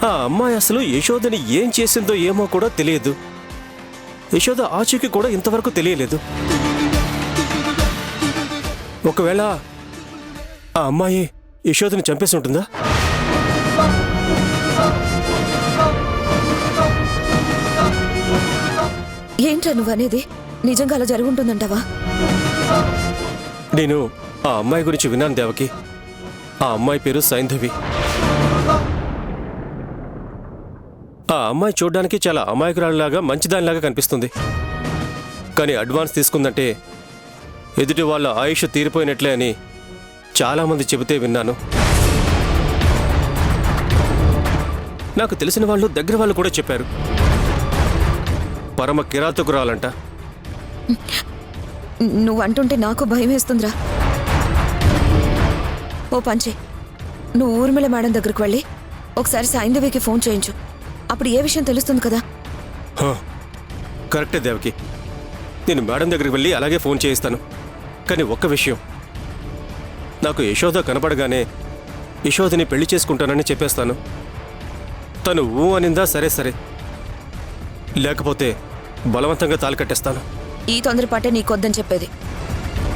ఆ అమ్మాయి అసలు యశోదని ఏం చేసిందో ఏమో కూడా తెలియదు. యశోద ఆచూకీ కూడా ఇంతవరకు తెలియలేదు. ఒకవేళ ఆ అమ్మాయి యశోదని చంపేసి ఉంటుందా? ఏంట్రా నువ్వనేది? నిజంగా అలా జరుగుంటుందంటావా? నేను ఆ అమ్మాయి గురించి విన్నాను దేవకి. ఆ అమ్మాయి పేరు సైంధవి. ఆ అమ్మాయి చూడ్డానికి చాలా అమాయకురాలిలాగా మంచిదానిలాగా కనిపిస్తుంది. కానీ అడ్వాన్స్ తీసుకుందంటే ఎదుటి వాళ్ళ ఆయుష్ తీరిపోయినట్లే అని చాలామంది చెబితే విన్నాను. నాకు తెలిసిన వాళ్ళు, దగ్గర వాళ్ళు కూడా చెప్పారు. పరమ కిరాతకురాలంట. నువ్వు అంటుంటే నాకు భయం వేస్తుందిరా. ఓ పంచే, నువ్వు ఊర్మిళ మేడం దగ్గరకు వెళ్ళి ఒకసారి సైంధవికి ఫోన్ చేయించు. అప్పుడు ఏ విషయం తెలుస్తుంది కదా. కరెక్టే దేవకి, నేను మేడం దగ్గరికి వెళ్ళి అలాగే ఫోన్ చేయిస్తాను. కానీ ఒక్క విషయం, నాకు యశోద కనపడగానే యశోదని పెళ్లి చేసుకుంటానని చెప్పేస్తాను. తను ఊ అనిందా సరే సరే, లేకపోతే బలవంతంగా తాళి కట్టేస్తాను. ఈ తొందరపాటే నీకొద్దని చెప్పేది.